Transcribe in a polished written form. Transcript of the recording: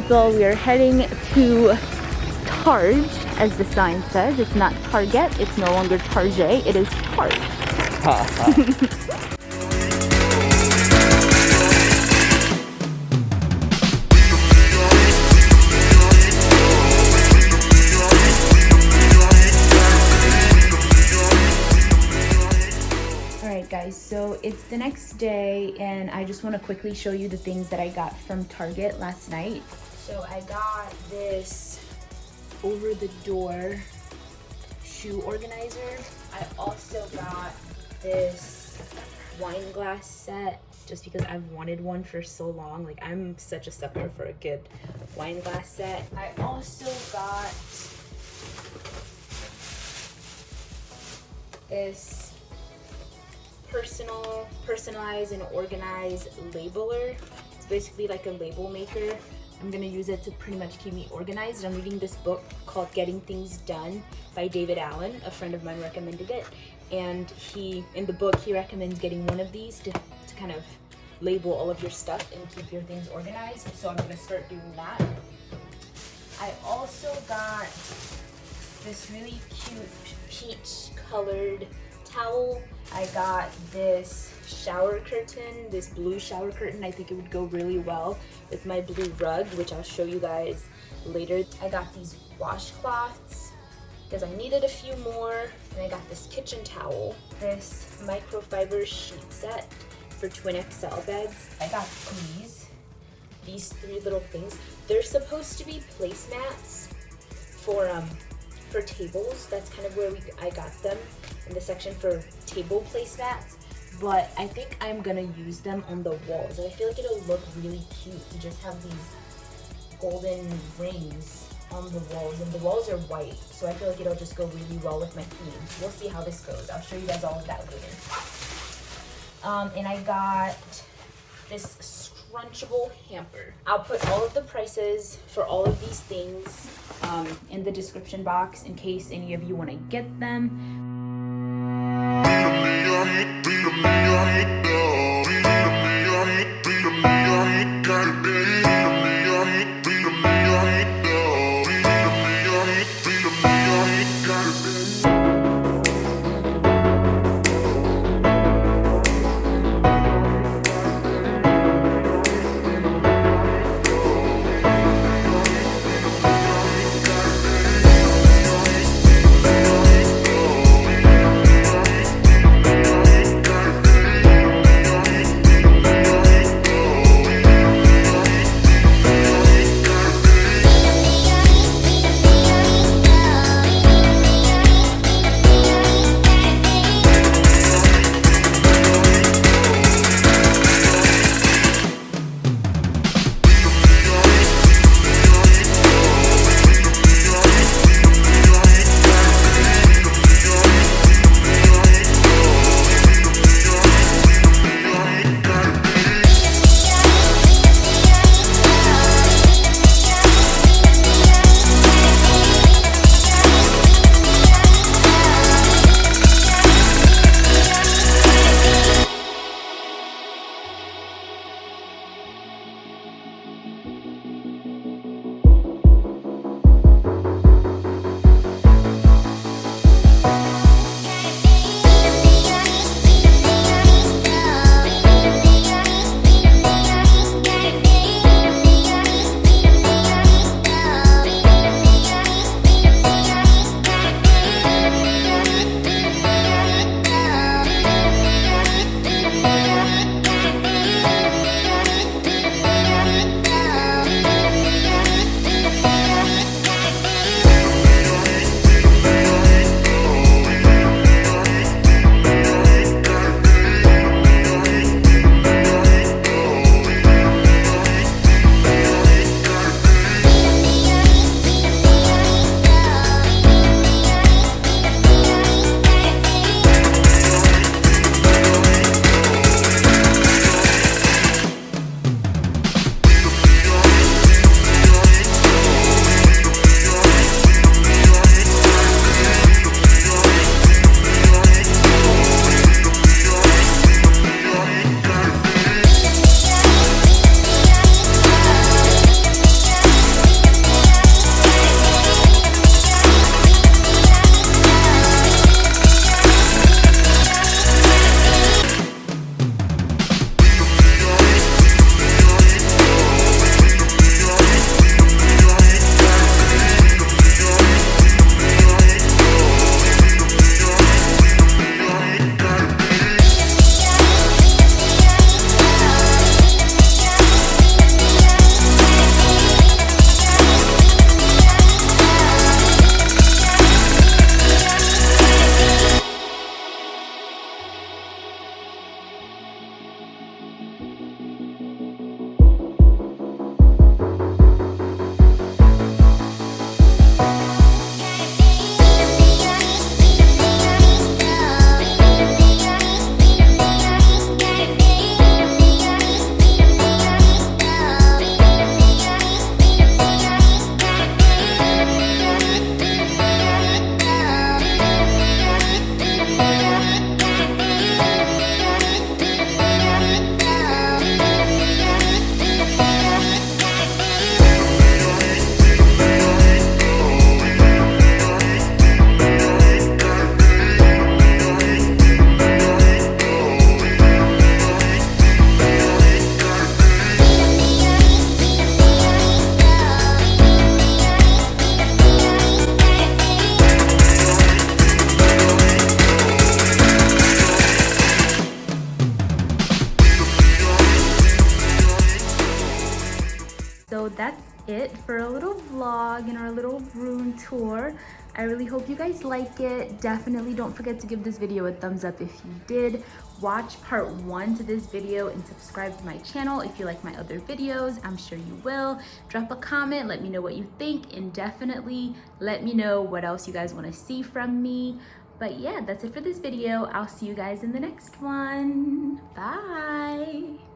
people. We are heading to Targe, as the sign says. It's not Target, it's no longer Target, it is Targe. Alright guys, so it's the next day and I just want to quickly show you the things that I got from Target last night. So I got this over the door shoe organizer. I also got this wine glass set just because I've wanted one for so long. Like, I'm such a sucker for a good wine glass set. I also got this personalize and organize labeler. It's basically like a label maker. I'm gonna use it to pretty much keep me organized. I'm reading this book called Getting Things Done by David Allen. A friend of mine recommended it, and in the book he recommends getting one of these to kind of label all of your stuff and keep your things organized. So I'm gonna start doing that. I also got this really cute peach colored towel. I got this shower curtain, this blue shower curtain. I think it would go really well with my blue rug, which I'll show you guys later. I got these washcloths because I needed a few more. And I got this kitchen towel, this microfiber sheet set for twin XL beds. I got these three little things. They're supposed to be placemats for tables. That's kind of where I got them, in the section for table placemats. But I think I'm gonna use them on the walls. I feel like it'll look really cute to just have these golden rings on the walls, and the walls are white, so I feel like it'll just go really well with my theme. We'll see how this goes. I'll show you guys all of that later. And I got this scrunchable hamper. I'll put all of the prices for all of these things in the description box in case any of you want to get them. that's it for a little vlog and our little room tour. I really hope you guys like it. Definitely don't forget to give this video a thumbs up if you did. Watch part 1 to this video and subscribe to my channel if you like my other videos. I'm sure you will. Drop a comment, let me know what you think, and definitely let me know what else you guys want to see from me. But yeah, that's it for this video. I'll see you guys in the next one. Bye.